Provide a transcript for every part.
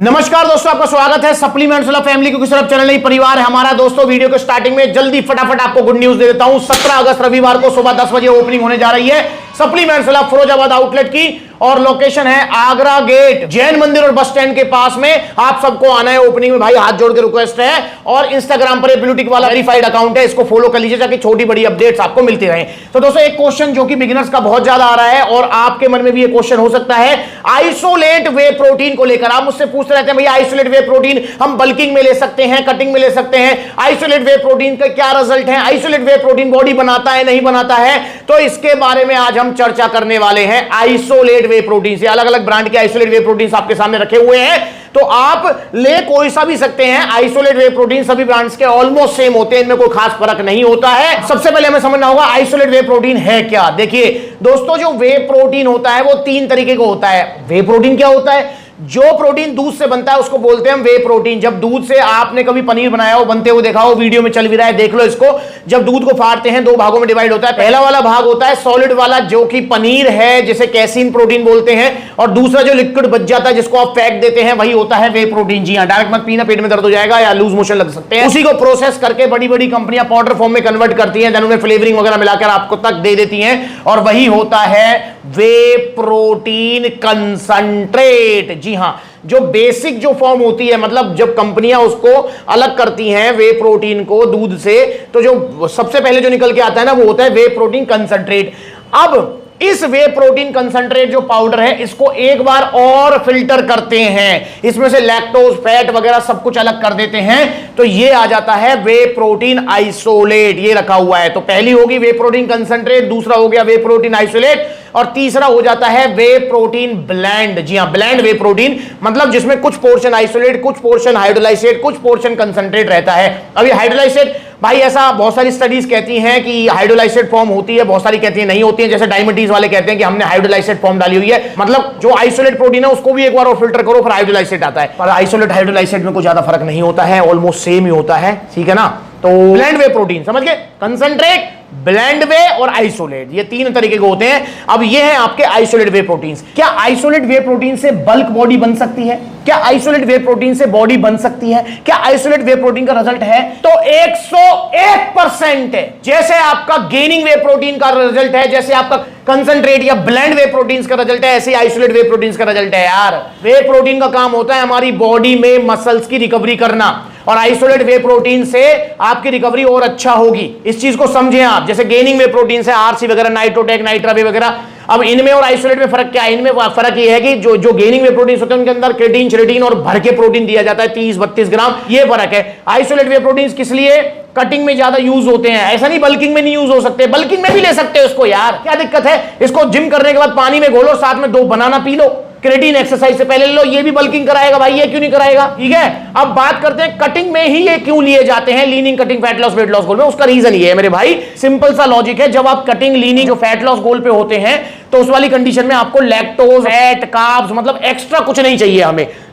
नमस्कार दोस्तों, आपका स्वागत है सप्लीमेंट्स वाला फैमिली, क्योंकि सिर्फ चैनल नहीं परिवार है हमारा। दोस्तों वीडियो के स्टार्टिंग में जल्दी फटाफट आपको गुड न्यूज दे देता हूं। 17 अगस्त रविवार को सुबह 10 बजे ओपनिंग होने जा रही है सप्लीमेंट्स वाला फिरोजाबाद आउटलेट की, और लोकेशन है आगरा गेट, जैन मंदिर और बस स्टैंड के पास में। आप सबको आना है ओपनिंग में भाई, हाथ जोड़ के रिक्वेस्ट है। और इंस्टाग्राम पर ब्लूटिक वाला वेरीफाइड अकाउंट है, इसको फॉलो कर लीजिए ताकि छोटी बड़ी अपडेट्स आपको मिलती रहे। तो दोस्तों एक क्वेश्चन जो कि बिगिनर्स का बहुत ज्यादा आ रहा है, और आपके मन में भी ये क्वेश्चन हो सकता है आइसोलेट वे प्रोटीन को लेकर। आप मुझसे पूछते रहते हैं भैया आइसोलेट वे प्रोटीन हम बल्किंग में ले सकते हैं, कटिंग में ले सकते हैं, आइसोलेट वे प्रोटीन का क्या रिजल्ट है, आइसोलेट वे प्रोटीन बॉडी बनाता है नहीं बनाता है। तो इसके बारे में आज हम चर्चा करने वाले हैं। आइसोलेट वे प्रोटीन से अलग अलग ब्रांड के आइसोलेट वे प्रोटीन आपके सामने रखे हुए हैं, तो आप ले कोई सा भी सकते हैं। आइसोलेट वे प्रोटीन सभी ब्रांड्स के ऑलमोस्ट सेम होते हैं, इनमें कोई खास फर्क नहीं होता है। सबसे पहले हमें समझना होगा आइसोलेट वे प्रोटीन है क्या। देखिए दोस्तों, जो वे प्रोटीन होता है वो तीन तरीके का होता है। वे प्रोटीन क्या होता है? जो प्रोटीन दूध से बनता है उसको बोलते हैं वे प्रोटीन। जब दूध से आपने कभी पनीर बनाया हो, बनते हुए देखा हो, वीडियो में चल भी रहा है, देख लो इसको। जब दूध को फाड़ते हैं दो भागों में डिवाइड होता है। पहला वाला भाग होता है सॉलिड वाला, जो कि पनीर है, जिसे कैसीन प्रोटीन बोलते हैं। और दूसरा जो लिक्विड बच जाता है, जिसको आप फेंक देते हैं, वही होता है वे प्रोटीन। जी हाँ, डायरेक्ट मत पीना, पेट में दर्द हो जाएगा या लूज मोशन लग सकते हैं। उसी को प्रोसेस करके बड़ी बड़ी कंपनियां पाउडर फॉर्म में कन्वर्ट करती हैं, देन उन्हें फ्लेवरिंग वगैरह मिलाकर आपको तक दे देती हैं, और वही होता है वे प्रोटीन कंसंट्रेट। जी हाँ, जो बेसिक जो फॉर्म होती है, मतलब जब कंपनियां उसको अलग करती हैं वे प्रोटीन को दूध से, तो जो सबसे पहले जो निकल के आता है ना, वो होता है वे प्रोटीन कंसंट्रेट। अब इस वे प्रोटीन कंसंट्रेट जो पाउडर है, इसको एक बार और फिल्टर करते हैं, इसमें से लैक्टोज फैट वगैरह सब कुछ अलग कर देते हैं, तो ये आ जाता है वे प्रोटीन आइसोलेट। ये रखा हुआ है। तो पहली होगी वे प्रोटीन कंसंट्रेट, दूसरा हो गया वे प्रोटीन आइसोलेट, और तीसरा हो जाता है वे प्रोटीन ब्लेंड। जी हां, ब्लेंड वे प्रोटीन, मतलब जिसमें कुछ पोर्शन आइसोलेट, कुछ पोर्शन हाइड्रोलाइसेट, कुछ पोर्शन कंसंट्रेट रहता है। अभी हाइड्रोलाइसेट भाई, ऐसा बहुत सारी स्टडीज कहती हैं कि हाइड्रोलाइसेट फॉर्म होती है, बहुत सारी कहती हैं नहीं होती है। जैसे डायबिटीज वाले कहते हैं कि हमने हाइड्रोलाइसेट फॉर्म डाली हुई है, मतलब जो आइसोलेट प्रोटीन है उसको भी एक बार और फिल्टर करो, फिर हाइड्रोलाइसेट आता है। पर आइसोलेट हाइड्रोलाइसेट में कोई ज्यादा फर्क नहीं होता है, ऑलमोस्ट सेम ही होता है, ठीक है ना। तो ब्लेंड वे प्रोटीन समझ गए, कंसंट्रेट, ब्लेंड वे और आइसोलेट, ये तीन तरीके के होते हैं। अब ये हैं आपके आइसोलेट वे प्रोटीन्स। क्या आइसोलेट वे प्रोटीन से बल्क बॉडी बन सकती है? क्या आइसोलेट वे प्रोटीन से बॉडी बन सकती है? क्या आइसोलेट वे प्रोटीन का रिजल्ट है? तो 101% है। जैसे आपका गेनिंग वे प्रोटीन का रिजल्ट है, जैसे आपका कंसंट्रेट या ब्लेंड वे प्रोटीन का रिजल्ट है, ऐसे आइसोलेट वे प्रोटीन का रिजल्ट है यार। वे प्रोटीन का काम होता है हमारी बॉडी में मसल्स की रिकवरी करना, और आइसोलेट वे प्रोटीन से आपकी रिकवरी और अच्छा होगी। इस चीज को समझें आप। जैसे गेनिंग वे प्रोटीन से आरसी वगैरह, नाइट्रोटेक, नाइट्रा वे वगैरह। अब इनमें और आइसोलेट में फर्क क्या है? इनमें फर्क ये है कि जो गेनिंग वे प्रोटीन होते हैं उनके अंदर क्रेटीन, शेरेटीन और भर के प्रोटीन दिया जाता है 30-32 ग्राम, ये फर्क है। आइसोलेट वे प्रोटीन किस लिए? कटिंग में ज्यादा यूज होते हैं, ऐसा नहीं बल्किंग में नहीं यूज हो सकते। बल्किंग में भी ले सकते हो इसको यार, क्या दिक्कत है? इसको जिम करने के बाद पानी में घोलो, साथ में 2 बनाना पी लो, क्रेटीन एक्सरसाइज से पहले ले लो, ये भी बल्किंग कराएगा भाई, ये क्यों नहीं कराएगा? ठीक है, अब बात करते हैं कटिंग में ही ये क्यों लिए जाते हैं, leaning, cutting, fat loss, weight loss goal में। उसका रीजन ये है मेरे भाई, सिंपल सा लॉजिक है। जब आप कटिंग, लीनिंग, जो फैट लॉस गोल पे होते हैं, तो उस वाली कंडीशन में आपको लैक्टोज, फैट, कार्ब्स, मतलब एक्स्ट्रा कुछ नहीं चाहिए।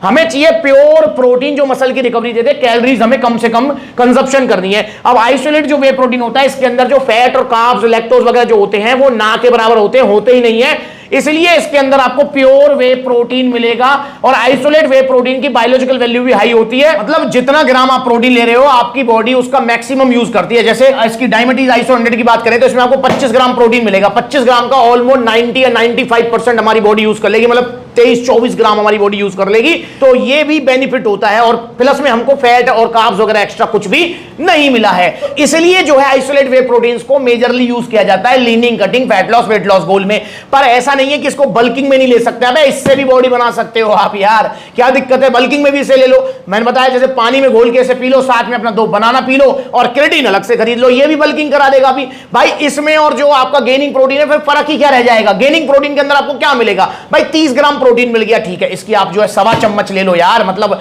हमें चाहिए प्योर प्रोटीन जो मसल की रिकवरी दे दे। कैलोरीज हमें कम से कम कंजप्शन करनी है। अब आइसोलेट जो वे प्रोटीन होता है, इसके अंदर जो फैट और कार्ब्स, लैक्टोज वगैरह जो होते हैं, वो ना के बराबर होते ही नहीं है, इसलिए इसके अंदर आपको प्योर वे प्रोटीन मिलेगा। और आइसोलेट वे प्रोटीन की बायोलॉजिकल वैल्यू भी हाई होती है, मतलब जितना ग्राम आप प्रोटीन ले रहे हो, आपकी बॉडी उसका मैक्सिमम यूज करती है। जैसे इसकी डायबिटीज आइसो 100 की बात करें तो इसमें आपको 25 ग्राम प्रोटीन मिलेगा। 25 ग्राम का ऑलमोस्ट 90 या 95% हमारी बॉडी यूज कर लेगी, मतलब 23-24 ग्राम हमारी बॉडी यूज कर लेगी। तो ये भी बेनिफिट होता है, और प्लस में हमको फैट और कार्ब्स वगैरह एक्स्ट्रा कुछ भी नहीं मिला है। इसलिए जो है आइसोलेट वे प्रोटीन्स को मेजरली यूज किया जाता है leaning, cutting, fat loss, weight loss goal में। पर ऐसा नहीं है कि इसको बल्किंग में नहीं ले सकते। अबे इससे भी बॉडी बना सकते हो आप यार, क्या दिक्कत है? बल्किंग में भी इसे ले लो। मैंने बताया जैसे पानी में घोल के इसे पी लो, साथ में अपना 2 बनाना पी लो, और क्रेटीन अलग से खरीद लो, ये भी बल्किंग करा देगा भी भाई। इसमें और जो आपका गेनिंग प्रोटीन है, फिर फर्क ही क्या रह जाएगा? गेनिंग प्रोटीन के अंदर आपको क्या मिलेगा भाई? 30 ग्राम प्रोटीन मिल गया, ठीक है। इसकी आप जो है 1.25 चम्मच ले लो यार, मतलब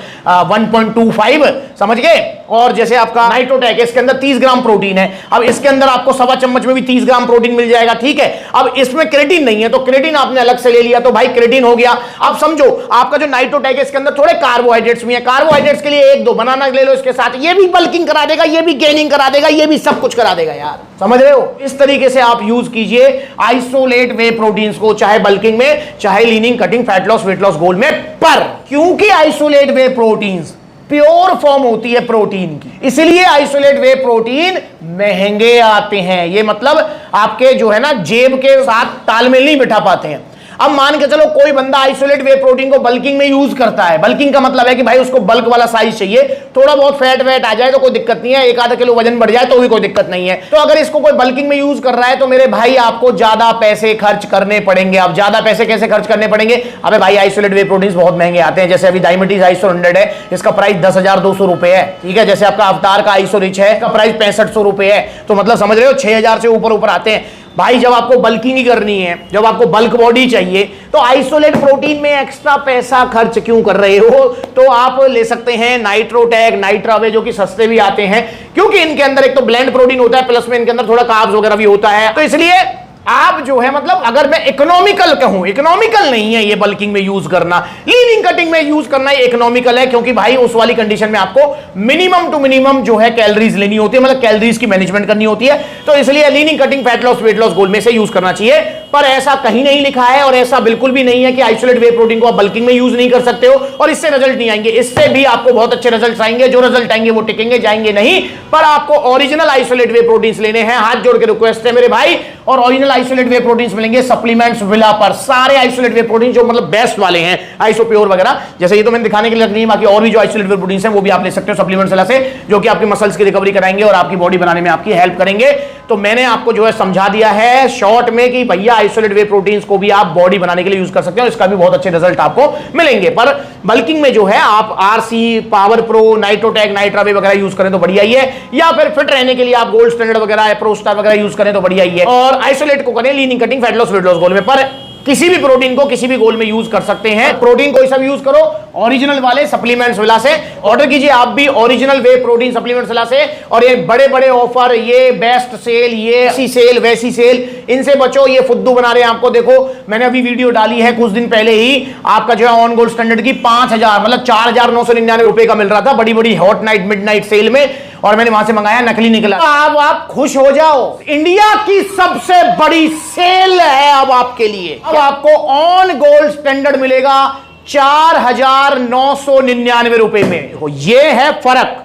1.25, समझ गए। और जैसे आपका नाइट्रोटेक है, इसके अंदर 30 ग्राम प्रोटीन है, अब इसके अंदर आपको 1.25 चम्मच में भी 30 ग्राम प्रोटीन मिल जाएगा, ठीक है। अब इसमें क्रेटीन नहीं है, तो क्रेटीन आपने अलग से ले लिया, तो भाई क्रेटीन हो गया। अब समझो आपका जो नाइट्रोटेक है, इसके अंदर थोड़े कार्बोहाइड्रेट्स भी है, कार्बोहाइड्रेट्स के लिए 1-2 बनाना ले लो इसके साथ, ये भी बल्किंग करा देगा, ये भी गेनिंग करा देगा, ये भी सब कुछ करा देगा यार। समझ रहे हो? इस तरीके से आप यूज कीजिए आइसोलेट वे प्रोटीन्स को, चाहे बल्किंग में, चाहे leaning, cutting, fat loss, weight loss goal में। पर क्योंकि isolate whey proteins pure form होती है प्रोटीन की, इसलिए आइसोलेट वे प्रोटीन महंगे आते हैं। ये मतलब आपके जो है ना जेब के साथ तालमेल नहीं बिठा पाते हैं। अब मान के चलो कोई बंदा आइसोलेट वे प्रोटीन को बल्किंग में यूज करता है। बल्किंग का मतलब है कि भाई उसको बल्क वाला साइज चाहिए, थोड़ा बहुत फैट वेट आ जाए तो कोई दिक्कत नहीं है, एक आधा किलो वजन बढ़ जाए तो भी कोई दिक्कत नहीं है। तो अगर इसको कोई बल्किंग में यूज कर रहा है तो मेरे भाई आपको ज्यादा पैसे खर्च करने पड़ेंगे। अब ज्यादा पैसे कैसे खर्च करने पड़ेंगे? अबे भाई आइसोलेट वे प्रोटीन बहुत महंगे आते हैं। जैसे अभी डायमिटीज आइसो 100 है, इसका प्राइस 10,200 रुपए है, ठीक है। जैसे आपका अवतार का आइसो रिच है, इसका प्राइस 6500 रुपए है। तो मतलब समझ रहे हो 6000 से ऊपर ऊपर आते हैं भाई। जब आपको बल्किंग ही करनी है, जब आपको बल्क बॉडी चाहिए, तो आइसोलेट प्रोटीन में एक्स्ट्रा पैसा खर्च क्यों कर रहे हो? तो आप ले सकते हैं नाइट्रोटैक, नाइट्रावे, जो कि सस्ते भी आते हैं, क्योंकि इनके अंदर एक तो ब्लेंड प्रोटीन होता है, प्लस में इनके अंदर थोड़ा कार्ब्स वगैरह भी होता है। तो इसलिए आप जो है मतलब अगर मैं इकोनॉमिकल कहूं, इकोनॉमिकल नहीं है ये बल्किंग में यूज करना, लीनिंग कटिंग में यूज करना ये इकोनॉमिकल है, क्योंकि भाई उस वाली कंडीशन में आपको मिनिमम टू मिनिमम जो है कैलोरीज लेनी होती है, मतलब कैलोरीज की मैनेजमेंट करनी होती है। तो इसलिए leaning cutting, fat loss, weight loss goal में से यूज करना चाहिए। पर ऐसा कहीं नहीं लिखा है और ऐसा बिल्कुल भी नहीं है कि आइसोलेट वे प्रोटीन को आप बल्किंग में यूज नहीं कर सकते हो और इससे रिजल्ट नहीं आएंगे। इससे भी आपको बहुत अच्छे रिजल्ट आएंगे। जो रिजल्ट आएंगे वो टिकेंगे, जाएंगे नहीं। पर आपको ओरिजिनल आइसोलेट वे प्रोटीन लेने हैं। हाथ जोड़ के रिक्वेस्ट है मेरे भाई। और ओरिजिनल आइसोलेट वे प्रोटीन मिलेंगे सप्लीमेंट्स विला पर। सारे आइसोलेट वे प्रोटीन जो मतलब बेस्ट वाले हैं, आइसो प्योर वगैरह, जैसे ये तो मैंने दिखाने के लिए नहीं, बाकी और भी जो आइसोलेट वे प्रोटीन हैं वो भी आप ले सकते हो सप्लीमेंट्स विला से, जो कि आपकी मसल्स की रिकवरी कराएंगे और आपकी बॉडी बनाने में आपकी हेल्प करेंगे। तो मैंने आपको जो है समझा दिया है शॉर्ट में कि भैया आइसोलेट वे प्रोटीन्स को भी आप बॉडी बनाने के लिए यूज कर सकते हो, इसका भी बहुत अच्छे रिजल्ट आपको मिलेंगे। पर बल्किंग में जो है आप आरसी, पावर प्रो, नाइट्रोटैक, नाइट्रावे वगैरह यूज करें तो बढ़िया ही है, या फिर फिट रहने के लिए आप गोल्ड स्टैंडर्ड वगैरह, प्रोस्टार वगैरह यूज करें तो बढ़िया ही है। और आइसोलेट को करें leaning cutting, fat loss, weight loss goal में। पर किसी भी प्रोटीन को किसी भी गोल में यूज कर सकते हैं। प्रोटीन कोई सा भी यूज करो, ओरिजिनल वाले सप्लीमेंट्स विला से ऑर्डर कीजिए आप भी, ओरिजिनल वे प्रोटीन सप्लीमेंट्स विला से। और ये बड़े बड़े ऑफर, ये बेस्ट सेल, ये ऐसी सेल वैसी सेल, इनसे बचो। ये फुद्दू बना रहे हैं आपको। देखो मैंने अभी वीडियो डाली है कुछ दिन पहले ही, आपका जो है ऑन गोल्ड स्टैंडर्ड की 5000 मतलब 4999 रुपए का मिल रहा था बड़ी बड़ी हॉट नाइट मिडनाइट सेल में, और मैंने वहां से मंगाया, नकली निकला। अब आप खुश हो जाओ, इंडिया की सबसे बड़ी सेल है अब आपके लिए। अब आपको ऑन गोल्ड स्टैंडर्ड मिलेगा 4999 रुपए में। देखो ये है फर्क,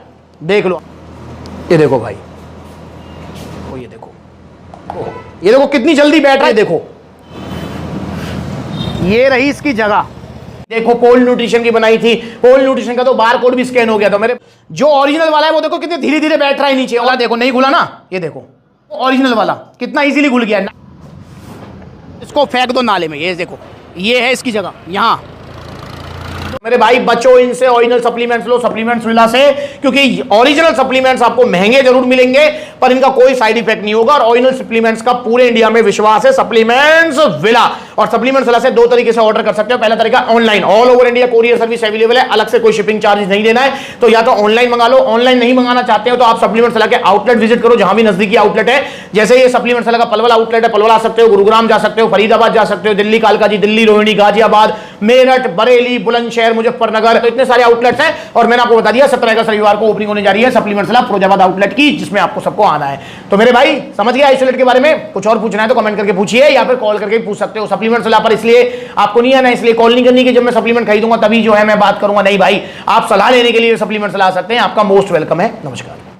देख लो। ये देखो भाई, ये देखो, ये देखो कितनी जल्दी बैठ रहा है। देखो ये रही इसकी जगह। देखो पोल न्यूट्रिशन की बनाई थी, पोल न्यूट्रिशन का तो बार कोड भी स्कैन हो गया था मेरे। जो ओरिजिनल वाला है वो देखो कितने धीरे धीरे बैठ रहा है नीचे वाला। देखो नहीं घुला ना, ये देखो ओरिजिनल वाला कितना इजीली घुल गया। इसको फेंक दो नाले में। ये देखो ये है इसकी जगह यहां। मेरे भाई बचो इनसे, ओरिजिनल सप्लीमेंट्स लो सप्लीमेंट्स विला से, क्योंकि ओरिजिनल सप्लीमेंट्स आपको महंगे जरूर मिलेंगे पर इनका कोई साइड इफेक्ट नहीं होगा। और ओरिजिनल सप्लीमेंट्स का पूरे इंडिया में विश्वास है सप्लीमेंट्स विला। और सप्लीमेंट्स विला से दो तरीके से ऑर्डर कर सकते हो। पहला तरीका online, all over India courier service available है, अलग से कोई शिपिंग चार्जेस नहीं देना है। तो या तो ऑनलाइन मंगा लो, ऑनलाइन नहीं मंगाना चाहते हो तो आप सप्लीमेंट्स विला के आउटलेट विजिट करो, जहां भी नजदीकी आउटलेट है। जैसे ये सप्लीमेंट्स विला का पलवल आउटलेट है, पलवल आ सकते हो, गुरुग्राम जा सकते हो, फरीदाबाद जा सकते हो, दिल्ली कालकाजी, दिल्ली रोहिणी, गाजियाबाद, मेरठ, बरेली, बुलंदशहर, मुजफ्फरनगर, तो इतने सारे आउटलेट्स हैं। और मैंने आपको बता दिया 17 अगस्त रविवार को ओपनिंग होने जा रही है सप्लीमेंट्स विला फिरोजाबाद आउटलेट की, जिसमें आपको सबको आना है। तो मेरे भाई समझ गया आइसोलेट के बारे में? कुछ और पूछना है तो कमेंट करके पूछिए, या फिर कॉल करके पूछ सकते हो। सप्लीमेंट्स विला पर इसलिए आपको नहीं आना, इसलिए कॉल नहीं करनी कि जब मैं सप्लीमेंट खरीदूंगा तभी जो है मैं बात करूंगा। नहीं भाई, आप सलाह लेने के लिए सप्लीमेंट्स विला आ सकते हैं। आपका मोस्ट वेलकम है। नमस्कार।